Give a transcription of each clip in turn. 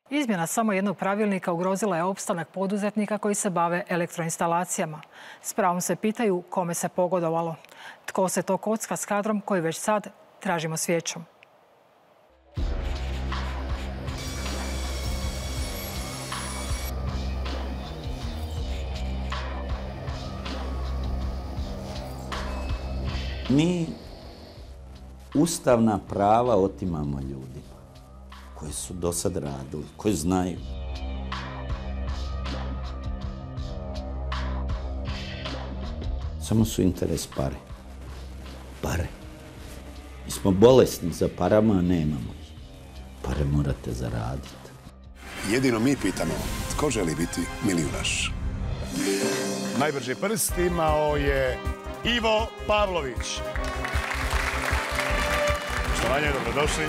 Izmjena samo jednog pravilnika ugrozila je opstanak poduzetnika koji se bave elektroinstalacijama. S pravom se pitaju kome se pogodovalo. Tko se to kocka s kadrom koji već sad tražimo svijećom. Mi ustavna prava otimamo ljudima koji su do sad radili, koji znaju. Samo su interes pare. Pare. Mi smo bolesni za parama, a nemamo ih. Pare morate zaraditi. Jedino mi pitamo tko želi biti milijunaš. Najbrži prst imao je Ivo Pavlović. Poštovanje, dobrodošli.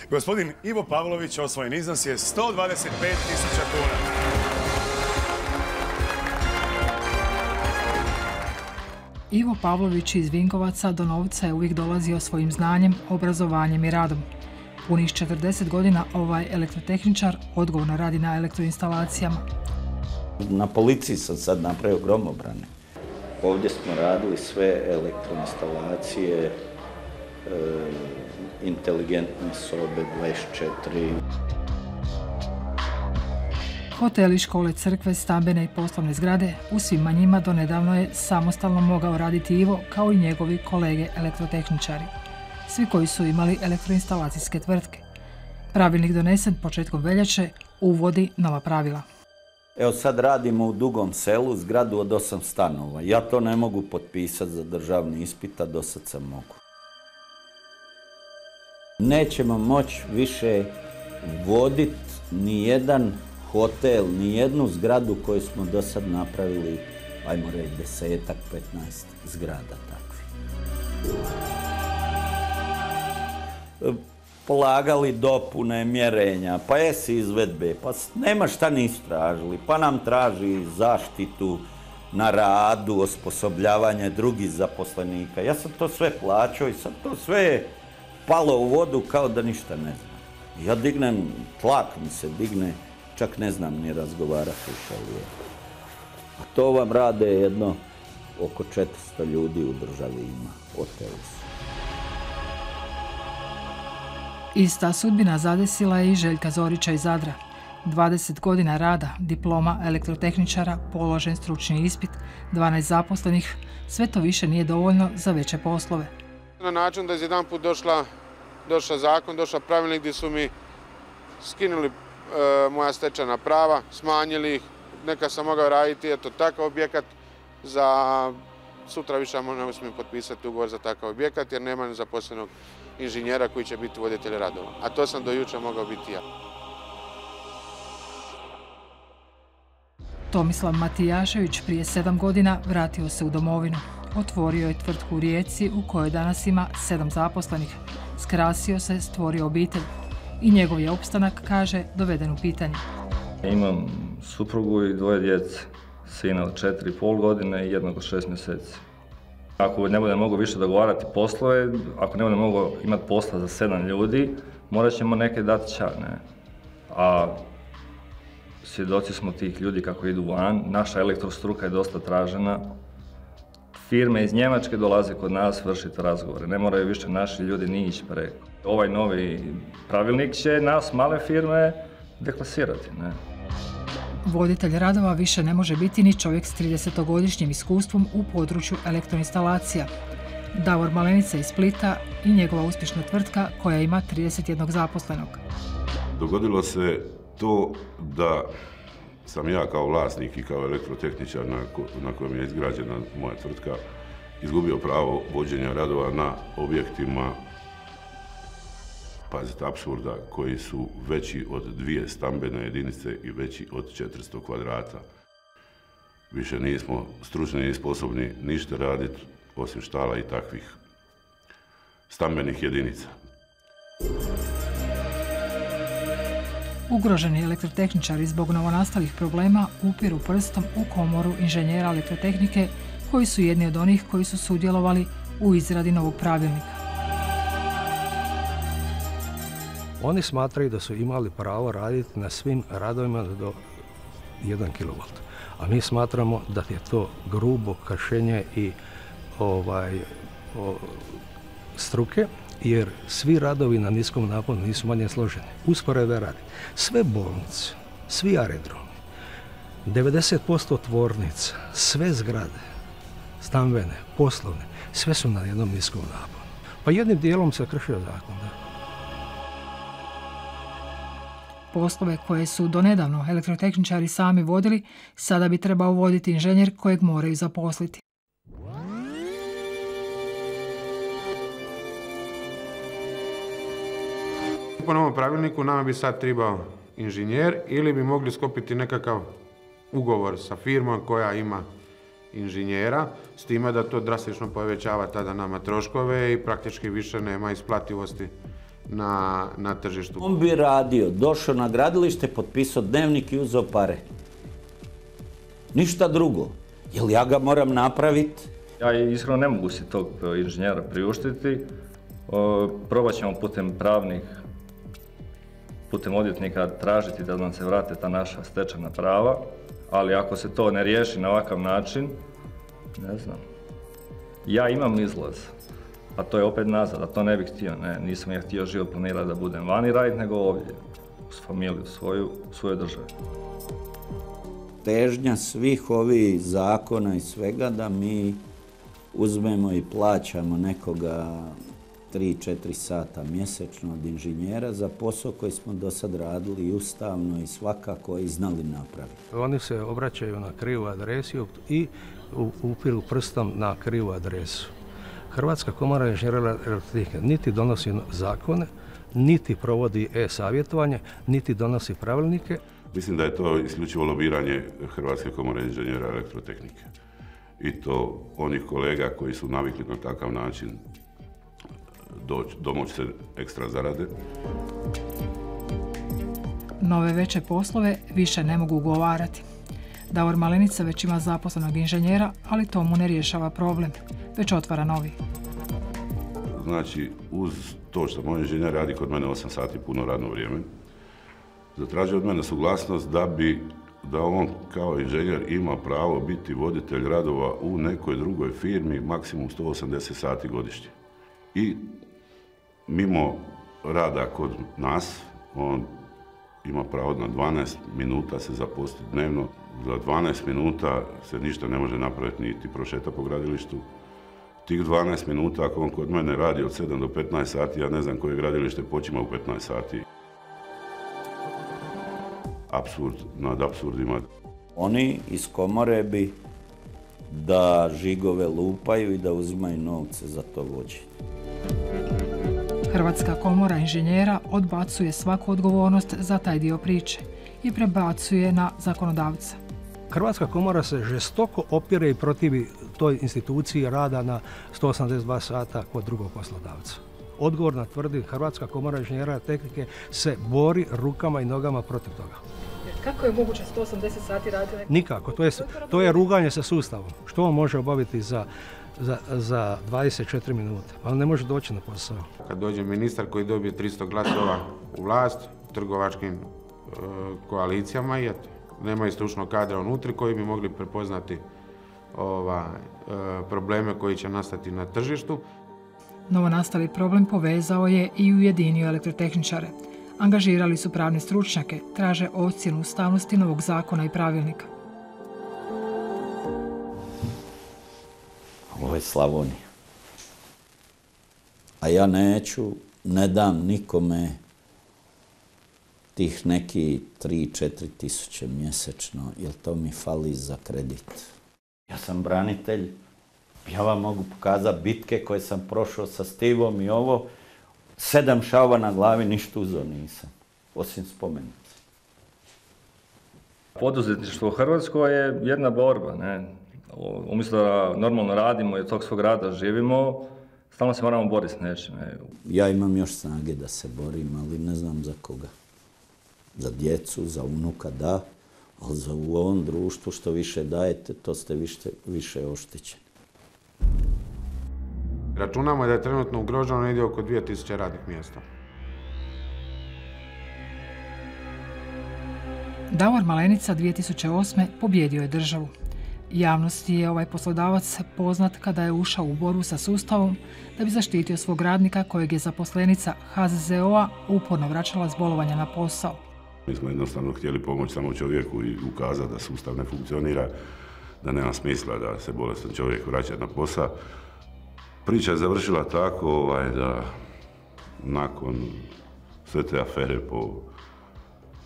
Gospodin Ivo Pavlović, osvojen iznos je 125.000 kuna. Ivo Pavlović iz Vinkovaca do novca je uvijek dolazio svojim znanjem, obrazovanjem i radom. Punih 40 godina ovaj elektrotehničar odgovorno radi na elektroinstalacijama. Na policiji sam sad napravio gromobrane. Ovdje smo radili sve elektroinstalacije, inteligentne sobe, 24. Hoteli, škole, crkve, stambene i poslovne zgrade, u svima njima donedavno je samostalno mogao raditi Ivo kao i njegovi kolege elektrotehničari. Svi koji su imali elektroinstalacijske tvrtke. Pravilnik donesen početkom veljače uvodi nova pravila. Evo sad radimo u Dugom Selu zgradu od 8 stanova. Ja to ne mogu potpisati za državni ispit, a do sad sam mogu. Nećemo moći više voditi ni jedan hotel, ni jednu zgradu koju smo do sad napravili, ajmo reći 10-15 zgrada takvih. Polagali dopune, mjerenja, pa jesi izvedbe, pa nema šta nisu tražili, pa nam traži zaštitu na radu, osposobljavanje drugih zaposlenika. Ja sam to sve plaćao i sad to sve palo u vodu kao da ništa ne znam. Ja dignem, tlak mi se digne, čak ne znam ni razgovarati u šalije. A to vam rade jedno oko 400 ljudi u državi ima, hoteli su. Ista sudbina zadesila je i Željka Zorića iz Zadra. 20 godina rada, diploma elektrotehničara, položen stručni ispit, 12 zaposlenih, sve to više nije dovoljno za veće poslove. Na način da je jedan put došao zakon, došao pravilnik gdje su mi skinuli moja stečajna prava, smanjili ih, neka sam mogao raditi, eto takav objekat, za sutra više ne smijem potpisati ugovor za takav objekat jer nema zaposlenog inženjera koji će biti voditelj radova. A to sam do jučer mogao biti ja. Tomislav Matijašević prije 7 godina vratio se u domovinu. Otvorio je tvrtku u Rijeci u kojoj danas ima 7 zaposlenih. Skrasio se, stvorio obitelj. I njegov je opstanak, kaže, doveden u pitanje. Imam suprugu i 2 djece, sina od 4,5 godine i jednog od 6 mjeseci. Ako ne bude mogao više dogovarati poslove, ako ne bude mogao imati posla za 7 ljudi, morat ćemo neke dati čar, ne? A svjedoci smo tih ljudi kako idu van, naša elektrostruka je dosta tražena. Firme iz Njemačke dolaze kod nas vršiti razgovore, ne moraju više naši ljudi ni ići preko. Ovaj novi pravilnik će nas, male firme, deklasirati, ne? Voditelj radova više ne može biti ni čovjek s 30-godišnjim iskustvom u području elektroinstalacija. Davor Malenica iz Splita i njegova uspješna tvrtka koja ima 31 zaposlenog. Dogodilo se to da sam ja kao vlasnik i kao elektrotehničar na kojem je izgrađena moja tvrtka izgubio pravo vođenja radova na objektima, pazite, apsurda, koji su veći od 2 stambene jedinice i veći od 400 kvadrata. Više nismo stručni i sposobni ništa raditi osim štala i takvih stambenih jedinica. Ugroženi elektrotehničari zbog novonastalih problema upiru prstom u komoru inženjera elektrotehnike koji su jedni od onih koji su sudjelovali u izradi novog pravilnika. Oni smatraju da su imali pravo raditi na svim radovima do 1 kV. A mi smatramo da je to grubo kršenje i struke, jer svi radovi na niskom naponu nisu manje složeni. Usporedbe radi. Sve bolnice, svi aerodromi, 90% tvornica, sve zgrade, stambene, poslovne, sve su na jednom niskom naponu. Pa jednim dijelom se kršio zakon. Da. Poslove koje su donedavno elektrotehničari sami vodili, sada bi trebao voditi inženjer kojeg moraju zaposliti. Po novom pravilniku nama bi sad trebao inženjer ili bi mogli sklopiti nekakav ugovor sa firmom koja ima inženjera, s time da to drastično povećava tada nama troškove i praktički više nema isplativosti na tržištu. On bi radio, došao na gradilište, potpisao dnevnik i uzeo pare. Ništa drugo. Jel ja ga moram napraviti? Ja iskreno ne mogu si tog inženjera priuštiti. Probat ćemo putem odvjetnika tražiti da nam se vrate ta naša stečena prava, ali ako se to ne riješi na ovakav način, ne znam. Ja imam izlaz, a to je opet nazad, a to ne bih htio, nisam ja htio život planirati da budem vani raditi, nego ovdje, uz familiju u svojoj državi. Težnja svih ovih zakona i svega da mi uzmemo i plaćamo nekoga 3-4 sata mjesečno od inženjera za posao koji smo do sad radili i ustavno i svakako i znali napraviti. Oni se obraćaju na krivu adresu i upiru prstom na krivu adresu. Hrvatska komora inženjera elektrotehnike niti donosi zakone, niti provodi e-savjetovanje, niti donosi pravilnike. Mislim da je to isključivo lobiranje Hrvatske komore inženjera elektrotehnike. I to onih kolega koji su navikli na takav način domoći se ekstra zarade. Nove veće poslove više ne mogu ugovarati. Davor Malenica već ima zaposlenog inženjera, ali to mu ne rješava problem, već otvara novi. Znači, uz to što moj inženjer radi kod mene 8 sati puno radno vrijeme, zatražio od mene suglasnost da on kao inženjer ima pravo biti voditelj radova u nekoj drugoj firmi maksimum 180 sati godišnje. I mimo rada kod nas, on ima pravo na 12 minuta se zaposliti dnevno. Za 12 minuta se ništa ne može napraviti, niti prošeta po gradilištu. Tih 12 minuta, ako on kod mene radi od 7 do 15 sati, ja ne znam koje gradilište počima u 15 sati. Apsurd nad apsurdima. Oni iz komore bi da žigove lupaju i da uzimaju novce za to vođenje. Hrvatska komora inženjera odbacuje svaku odgovornost za taj dio priče i prebacuje na zakonodavca. Hrvatska komora se žestoko opire i protivi toj instituciji rada na 182 sata kod drugog poslodavca. Odgovorno tvrdi Hrvatska komora inženjera tehnike se bori rukama i nogama protiv toga. Kako je moguće 180 sati raditi? Nikako, to je ruganje sa sustavom. Što on može obaviti za 24 minute? Pa on ne može doći na posao. Kad dođe ministar koji dobije 300 glasova u vlast, trgovačkim koalicijama, i eto, nema i stručnog kadra unutra koji bi mogli prepoznati probleme koji će nastati na tržištu. Novonastali problem povezao je i ujedinio elektrotehničare. Angažirali su pravne stručnjake, traže ocjenu ustavnosti novog zakona i pravilnika. Ovo je Slavonija. A ja ne dam nikome tih neki 3-4 tisuće mjesečno, jer to mi fali za kredit. Ja sam branitelj, ja vam mogu pokazati bitke koje sam prošao sa Stivom i ovo. 7 šava na glavi, ništa uzeo nisam, osim spomenice. Poduzetništvo u Hrvatskoj je jedna borba, ne? Umjesto da normalno radimo i od tog svog rada živimo, stalno se moramo boriti s nečim. Ja imam još snage da se borim, ali ne znam za koga. Za djecu, za unuka da, ali u ovom društvu što više dajete, to ste više oštećeni. Računamo da je trenutno ugroženo negdje oko 2000 radnih mjesta. Davor Malenica 2008. pobjedio je državu. Javnosti je ovaj poslodavac poznat kada je ušao u borbu sa sustavom da bi zaštitio svog radnika kojeg je zaposlenica HZZO-a uporno vraćala s bolovanja na posao. Mi smo jednostavno htjeli pomoći samo čovjeku i ukazati da sustav ne funkcionira, da nema smisla da se bolestan čovjek vraća na posao. Priča je završila tako da nakon sve te afere po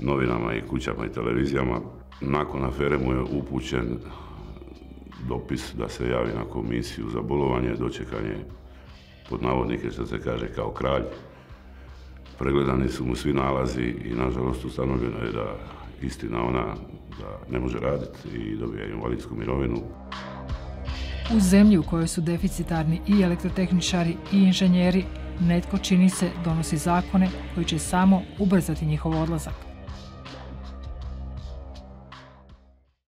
novinama i kućama i televizijama, nakon afere mu je upućen dopis da se javi na komisiju za bolovanje, dočekan je pod navodnike što se kaže kao kralj. Pregledani su mu svi nalazi i nažalost ustanovljeno je da istina ona da ne može raditi i dobija invalidsku mirovinu. U zemlji u kojoj su deficitarni i elektrotehničari i inženjeri, netko čini se donosi zakone koji će samo ubrzati njihov odlazak.